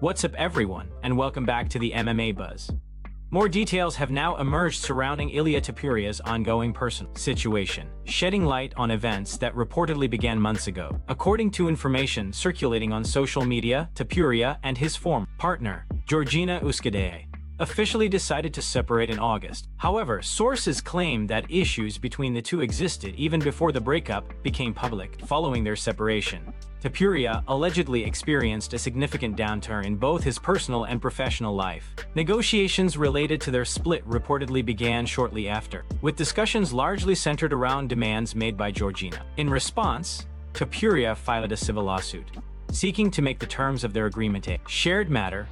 What's up everyone, and welcome back to the MMA Buzz. More details have now emerged surrounding Ilia Topuria's ongoing personal situation, shedding light on events that reportedly began months ago. According to information circulating on social media, Topuria and his former partner, Georgina Uskadeye, officially decided to separate in August. However, sources claim that issues between the two existed even before the breakup became public. Following their separation, Topuria allegedly experienced a significant downturn in both his personal and professional life. Negotiations related to their split reportedly began shortly after, with discussions largely centered around demands made by Georgina. In response, Topuria filed a civil lawsuit, seeking to make the terms of their agreement a shared matter,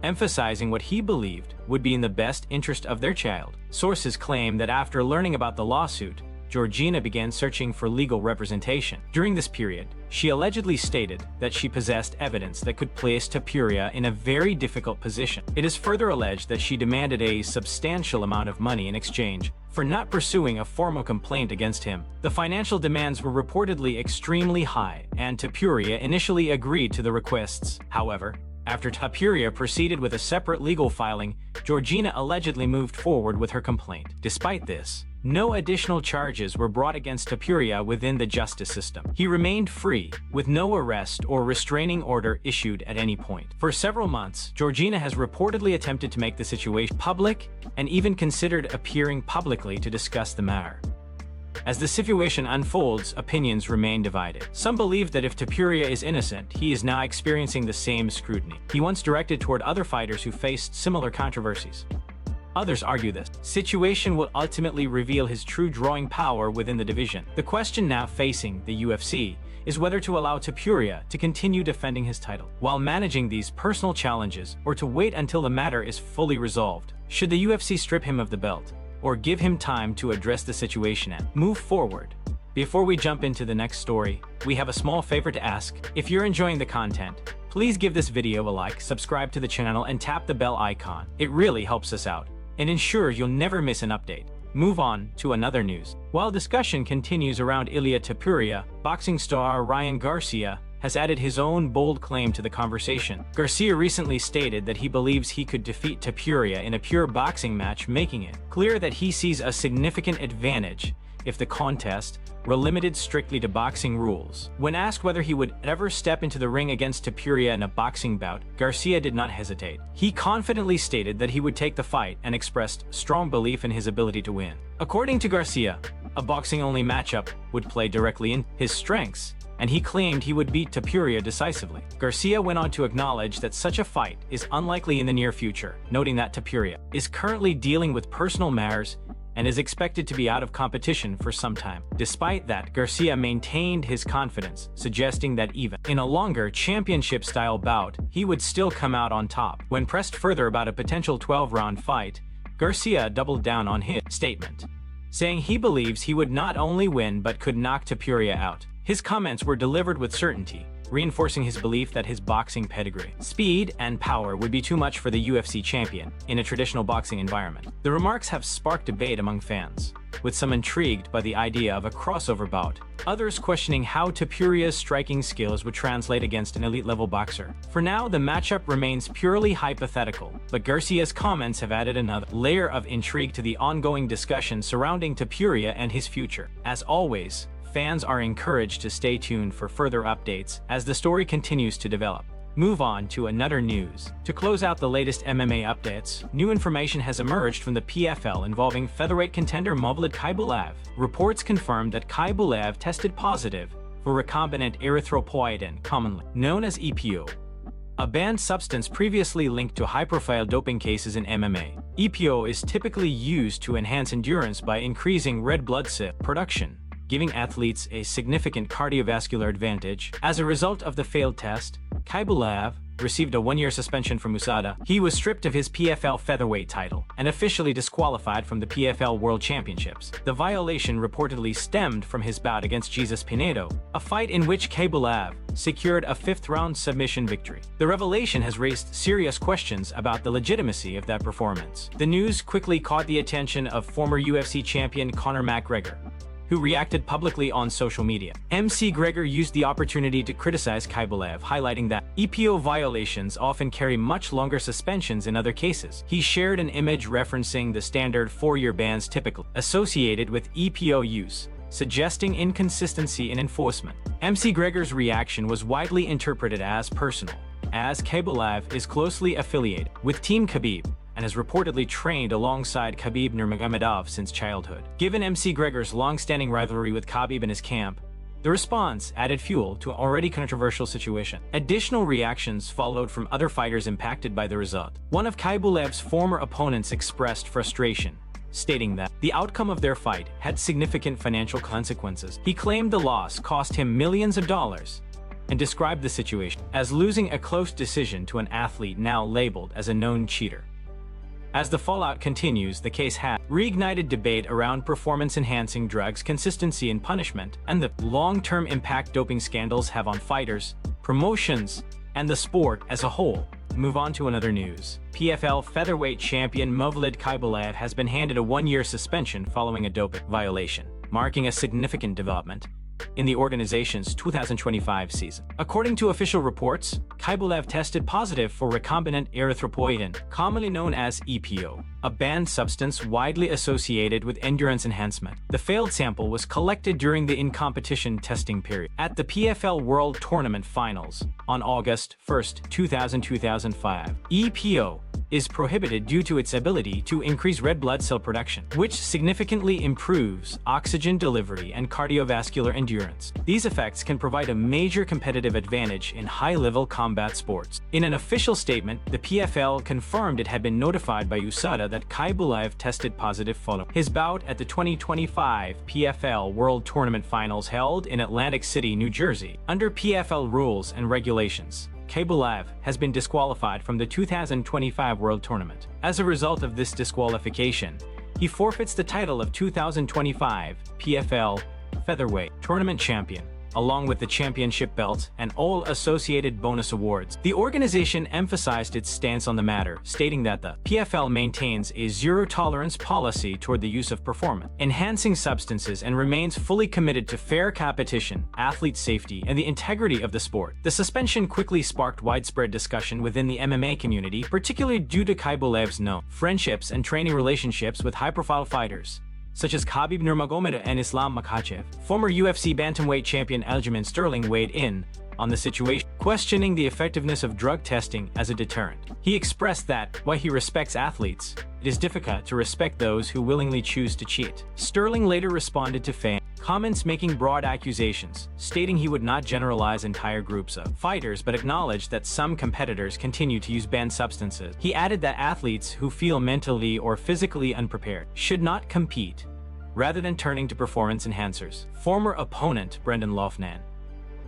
emphasizing what he believed would be in the best interest of their child. Sources claim that after learning about the lawsuit, Georgina began searching for legal representation. During this period, she allegedly stated that she possessed evidence that could place Topuria in a very difficult position. It is further alleged that she demanded a substantial amount of money in exchange for not pursuing a formal complaint against him. The financial demands were reportedly extremely high, and Topuria initially agreed to the requests. However, after Topuria proceeded with a separate legal filing, Georgina allegedly moved forward with her complaint. Despite this, no additional charges were brought against Topuria within the justice system. He remained free, with no arrest or restraining order issued at any point. For several months, Georgina has reportedly attempted to make the situation public and even considered appearing publicly to discuss the matter. As the situation unfolds, opinions remain divided. Some believe that if Topuria is innocent, he is now experiencing the same scrutiny he once directed toward other fighters who faced similar controversies. Others argue this situation will ultimately reveal his true drawing power within the division. The question now facing the UFC is whether to allow Topuria to continue defending his title while managing these personal challenges, or to wait until the matter is fully resolved. Should the UFC strip him of the belt, or give him time to address the situation and move forward? Before we jump into the next story, we have a small favor to ask. If you're enjoying the content, please give this video a like, subscribe to the channel, and tap the bell icon. It really helps us out and ensures you'll never miss an update. Move on to another news. While discussion continues around Ilia Topuria, boxing star Ryan Garcia has added his own bold claim to the conversation. Garcia recently stated that he believes he could defeat Topuria in a pure boxing match, making it clear that he sees a significant advantage if the contest were limited strictly to boxing rules. When asked whether he would ever step into the ring against Topuria in a boxing bout, Garcia did not hesitate. He confidently stated that he would take the fight and expressed strong belief in his ability to win. According to Garcia, a boxing-only matchup would play directly in his strengths, and he claimed he would beat Topuria decisively. Garcia went on to acknowledge that such a fight is unlikely in the near future, noting that Topuria is currently dealing with personal matters and is expected to be out of competition for some time. Despite that, Garcia maintained his confidence, suggesting that even in a longer championship-style bout, he would still come out on top. When pressed further about a potential 12-round fight, Garcia doubled down on his statement, saying he believes he would not only win but could knock Topuria out. His comments were delivered with certainty, reinforcing his belief that his boxing pedigree, speed, and power would be too much for the UFC champion in a traditional boxing environment. The remarks have sparked debate among fans, with some intrigued by the idea of a crossover bout, others questioning how Topuria's striking skills would translate against an elite-level boxer. For now, the matchup remains purely hypothetical, but Garcia's comments have added another layer of intrigue to the ongoing discussion surrounding Topuria and his future. As always, fans are encouraged to stay tuned for further updates as the story continues to develop. Move on to another news. To close out the latest MMA updates, new information has emerged from the PFL involving featherweight contender Movlid Khaybulaev. Reports confirmed that Khaybulaev tested positive for recombinant erythropoietin, commonly known as EPO, a banned substance previously linked to high-profile doping cases in MMA. EPO is typically used to enhance endurance by increasing red blood cell production, giving athletes a significant cardiovascular advantage. As a result of the failed test, Khaybulaev received a one-year suspension from USADA. He was stripped of his PFL featherweight title and officially disqualified from the PFL World Championships. The violation reportedly stemmed from his bout against Jesus Pinedo, a fight in which Khaybulaev secured a fifth-round submission victory. The revelation has raised serious questions about the legitimacy of that performance. The news quickly caught the attention of former UFC champion Conor McGregor, who reacted publicly on social media. MC Gregor used the opportunity to criticize Khamzat, highlighting that EPO violations often carry much longer suspensions in other cases. He shared an image referencing the standard 4-year bans typically associated with EPO use, suggesting inconsistency in enforcement. MC Gregor's reaction was widely interpreted as personal, as Khamzat is closely affiliated with Team Khabib and has reportedly trained alongside Khabib Nurmagomedov since childhood. Given MC Gregor's long-standing rivalry with Khabib and his camp, the response added fuel to an already controversial situation. Additional reactions followed from other fighters impacted by the result. One of Khamzat's former opponents expressed frustration, stating that the outcome of their fight had significant financial consequences. He claimed the loss cost him millions of dollars and described the situation as losing a close decision to an athlete now labeled as a known cheater. As the fallout continues, the case has reignited debate around performance-enhancing drugs, consistency in punishment, and the long-term impact doping scandals have on fighters, promotions, and the sport as a whole. Move on to another news. PFL featherweight champion Mevlid Khamzat has been handed a 1-year suspension following a doping violation, marking a significant development in the organization's 2025 season. According to official reports, Khamzat tested positive for recombinant erythropoietin, commonly known as EPO, a banned substance widely associated with endurance enhancement. The failed sample was collected during the in-competition testing period at the PFL World Tournament Finals on August 1, 2005. EPO is prohibited due to its ability to increase red blood cell production, which significantly improves oxygen delivery and cardiovascular endurance. These effects can provide a major competitive advantage in high-level combat sports. In an official statement, the PFL confirmed it had been notified by USADA that Khamzat tested positive following his bout at the 2025 PFL World Tournament Finals held in Atlantic City, New Jersey. Under PFL rules and regulations, Khamzat has been disqualified from the 2025 World Tournament. As a result of this disqualification, he forfeits the title of 2025 PFL Featherweight Tournament Champion, along with the championship belt and all associated bonus awards. The organization emphasized its stance on the matter, stating that the PFL maintains a zero-tolerance policy toward the use of performance-enhancing substances and remains fully committed to fair competition, athlete safety, and the integrity of the sport. The suspension quickly sparked widespread discussion within the MMA community, particularly due to Khamzat's known friendships and training relationships with high-profile fighters such as Khabib Nurmagomedov and Islam Makhachev. Former UFC bantamweight champion Aljamain Sterling weighed in on the situation, questioning the effectiveness of drug testing as a deterrent. He expressed that, while he respects athletes, it is difficult to respect those who willingly choose to cheat. Sterling later responded to fan comments making broad accusations, stating he would not generalize entire groups of fighters but acknowledged that some competitors continue to use banned substances. He added that athletes who feel mentally or physically unprepared should not compete, rather than turning to performance enhancers. Former opponent Brendan Loughnane,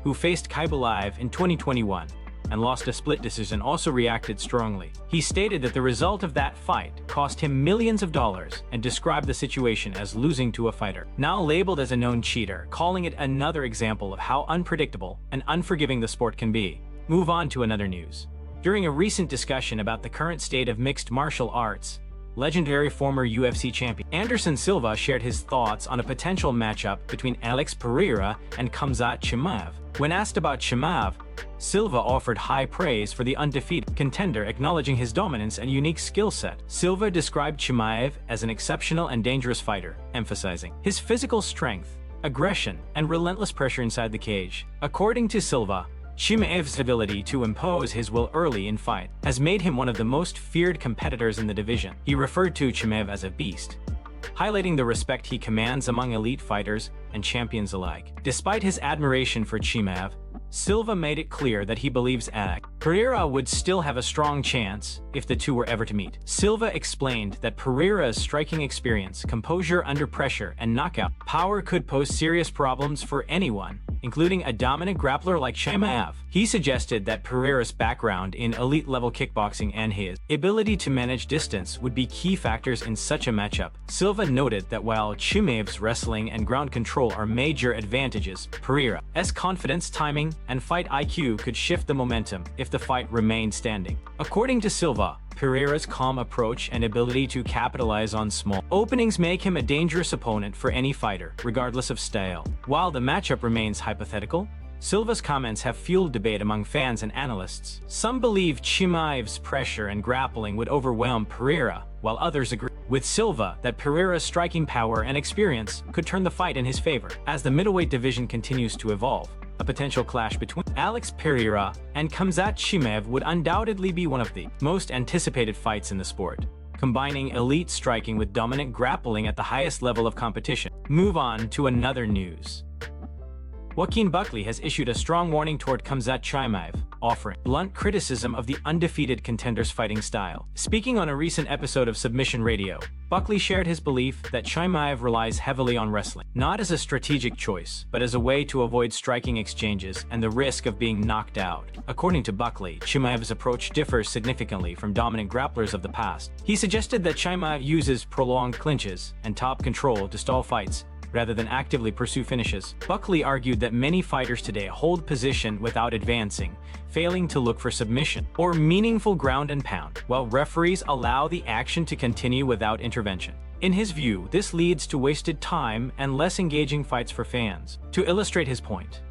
who faced Khamzat in 2021 and lost a split decision, also reacted strongly. He stated that the result of that fight cost him millions of dollars and described the situation as losing to a fighter now labeled as a known cheater, calling it another example of how unpredictable and unforgiving the sport can be. Move on to another news. During a recent discussion about the current state of mixed martial arts, legendary former UFC champion Anderson Silva shared his thoughts on a potential matchup between Alex Pereira and Khamzat Chimaev. When asked about Chimaev, Silva offered high praise for the undefeated contender, acknowledging his dominance and unique skill set. Silva described Chimaev as an exceptional and dangerous fighter, emphasizing his physical strength, aggression, and relentless pressure inside the cage. According to Silva, Chimaev's ability to impose his will early in fight has made him one of the most feared competitors in the division. He referred to Chimaev as a beast, highlighting the respect he commands among elite fighters and champions alike. Despite his admiration for Chimaev, Silva made it clear that he believes Alex Pereira would still have a strong chance if the two were ever to meet. Silva explained that Pereira's striking experience, composure under pressure, and knockout power could pose serious problems for anyone, including a dominant grappler like Chimaev. He suggested that Pereira's background in elite-level kickboxing and his ability to manage distance would be key factors in such a matchup. Silva noted that while Chimaev's wrestling and ground control are major advantages, Pereira's confidence, timing, and fight IQ could shift the momentum if the fight remained standing. According to Silva, Pereira's calm approach and ability to capitalize on small openings make him a dangerous opponent for any fighter, regardless of style. While the matchup remains hypothetical, Silva's comments have fueled debate among fans and analysts. Some believe Chimaev's pressure and grappling would overwhelm Pereira, while others agree with Silva that Pereira's striking power and experience could turn the fight in his favor. As the middleweight division continues to evolve, a potential clash between Alex Pereira and Khamzat Chimaev would undoubtedly be one of the most anticipated fights in the sport, combining elite striking with dominant grappling at the highest level of competition. Move on to another news. Joaquin Buckley has issued a strong warning toward Khamzat Chimaev, offering blunt criticism of the undefeated contender's fighting style. Speaking on a recent episode of Submission Radio, Buckley shared his belief that Chimaev relies heavily on wrestling, not as a strategic choice, but as a way to avoid striking exchanges and the risk of being knocked out. According to Buckley, Chimaev's approach differs significantly from dominant grapplers of the past. He suggested that Chimaev uses prolonged clinches and top control to stall fights, rather than actively pursue finishes. Buckley argued that many fighters today hold position without advancing, failing to look for submission or meaningful ground and pound, while referees allow the action to continue without intervention. In his view, this leads to wasted time and less engaging fights for fans. To illustrate his point,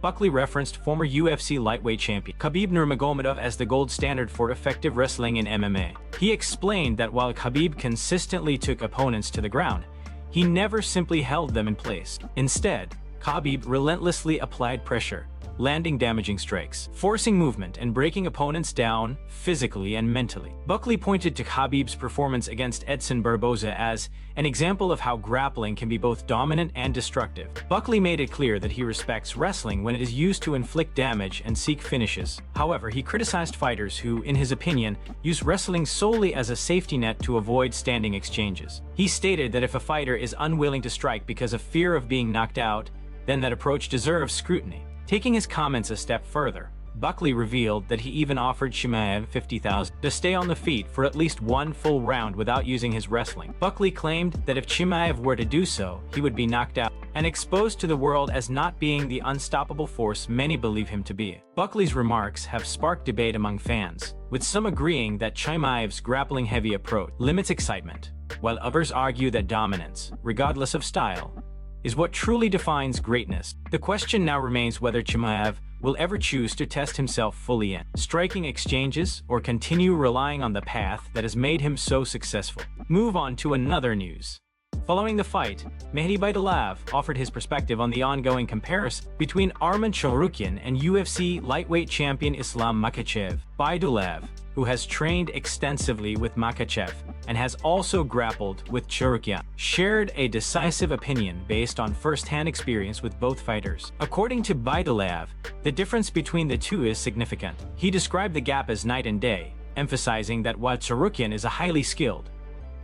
Buckley referenced former UFC lightweight champion Khabib Nurmagomedov as the gold standard for effective wrestling in MMA. He explained that while Khabib consistently took opponents to the ground, he never simply held them in place. Instead, Khabib relentlessly applied pressure, landing damaging strikes, forcing movement and breaking opponents down physically and mentally. Buckley pointed to Khabib's performance against Edson Barboza as an example of how grappling can be both dominant and destructive. Buckley made it clear that he respects wrestling when it is used to inflict damage and seek finishes. However, he criticized fighters who, in his opinion, use wrestling solely as a safety net to avoid standing exchanges. He stated that if a fighter is unwilling to strike because of fear of being knocked out, then that approach deserves scrutiny. Taking his comments a step further, Buckley revealed that he even offered Chimaev $50,000 to stay on the feet for at least one full round without using his wrestling. Buckley claimed that if Chimaev were to do so, he would be knocked out and exposed to the world as not being the unstoppable force many believe him to be. Buckley's remarks have sparked debate among fans, with some agreeing that Chimaev's grappling-heavy approach limits excitement, while others argue that dominance, regardless of style, is what truly defines greatness. The question now remains whether Chimaev will ever choose to test himself fully in striking exchanges or continue relying on the path that has made him so successful. Move on to another news. Following the fight, Mehdi Baydulaev offered his perspective on the ongoing comparison between Arman Tsarukyan and UFC lightweight champion Islam Makhachev. Baydulaev, who has trained extensively with Makhachev and has also grappled with Tsarukyan, shared a decisive opinion based on first-hand experience with both fighters. According to Baydulaev, the difference between the two is significant. He described the gap as night and day, emphasizing that while Tsarukyan is a highly skilled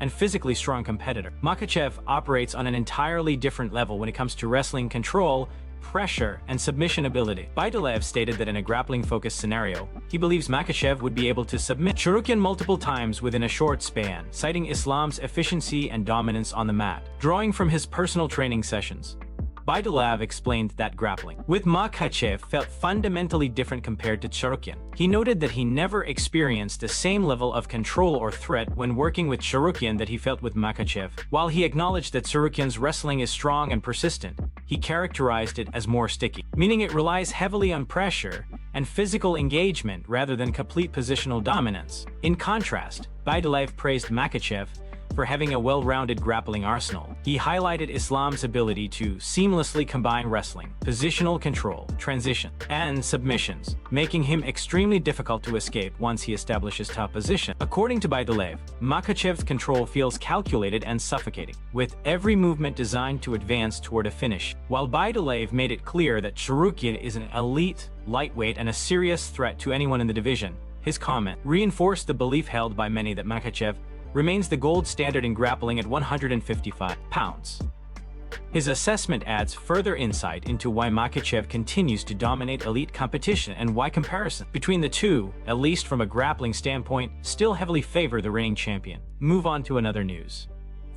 and physically strong competitor, Makhachev operates on an entirely different level when it comes to wrestling control, pressure, and submission ability. Baydulaev stated that in a grappling-focused scenario, he believes Makhachev would be able to submit Tsarukyan multiple times within a short span, citing Islam's efficiency and dominance on the mat. Drawing from his personal training sessions, Baydulaev explained that grappling with Makhachev felt fundamentally different compared to Tsarukyan. He noted that he never experienced the same level of control or threat when working with Tsarukyan that he felt with Makhachev. While he acknowledged that Tsarukyan's wrestling is strong and persistent, he characterized it as more sticky, meaning it relies heavily on pressure and physical engagement rather than complete positional dominance. In contrast, Baydulaev praised Makhachev for having a well-rounded grappling arsenal. He highlighted Islam's ability to seamlessly combine wrestling, positional control, transition, and submissions, making him extremely difficult to escape once he establishes top position. According to Baydulaev, Makhachev's control feels calculated and suffocating, with every movement designed to advance toward a finish. While Baydulaev made it clear that Tsarukyan is an elite lightweight and a serious threat to anyone in the division, his comment reinforced the belief held by many that Makhachev remains the gold standard in grappling at 155 pounds. His assessment adds further insight into why Makhachev continues to dominate elite competition and why comparison between the two, at least from a grappling standpoint, still heavily favor the reigning champion. Move on to another news.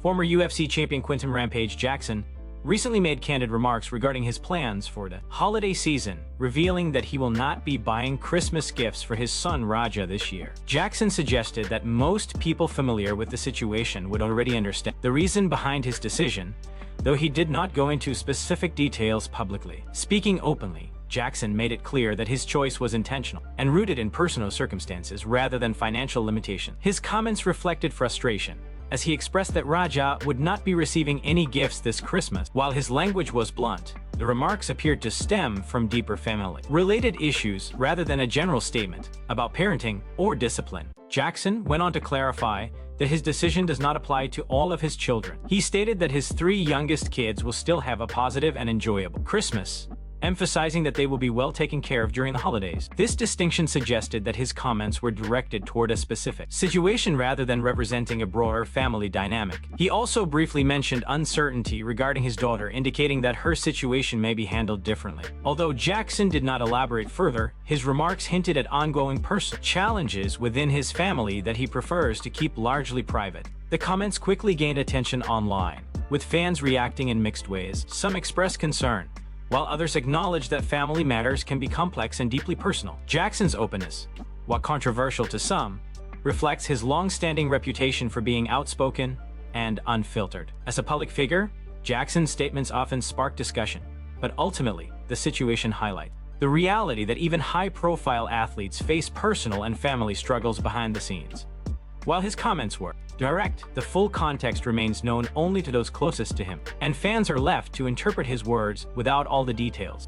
Former UFC champion Quinton Rampage Jackson recently made candid remarks regarding his plans for the holiday season, revealing that he will not be buying Christmas gifts for his son Raja this year. Jackson suggested that most people familiar with the situation would already understand the reason behind his decision, though he did not go into specific details publicly. Speaking openly, Jackson made it clear that his choice was intentional and rooted in personal circumstances rather than financial limitation. His comments reflected frustration, as he expressed that Raja would not be receiving any gifts this Christmas. While his language was blunt, the remarks appeared to stem from deeper family-related issues rather than a general statement about parenting or discipline. Jackson went on to clarify that his decision does not apply to all of his children. He stated that his 3 youngest kids will still have a positive and enjoyable Christmas, emphasizing that they will be well taken care of during the holidays. This distinction suggested that his comments were directed toward a specific situation rather than representing a broader family dynamic. He also briefly mentioned uncertainty regarding his daughter, indicating that her situation may be handled differently. Although Jackson did not elaborate further, his remarks hinted at ongoing personal challenges within his family that he prefers to keep largely private. The comments quickly gained attention online, with fans reacting in mixed ways. Some expressed concern, while others acknowledge that family matters can be complex and deeply personal. Jackson's openness, while controversial to some, reflects his long-standing reputation for being outspoken and unfiltered. As a public figure, Jackson's statements often spark discussion, but ultimately, the situation highlights the reality that even high-profile athletes face personal and family struggles behind the scenes. While his comments were direct, the full context remains known only to those closest to him, and fans are left to interpret his words without all the details.